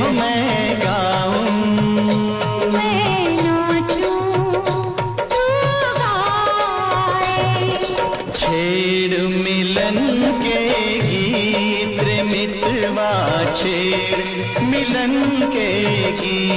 हो मैं गाऊं, मैं नाचूं तू गाए। छेड़ मिलन के गीत रे मितवा, छेड़ मिलन के गीत।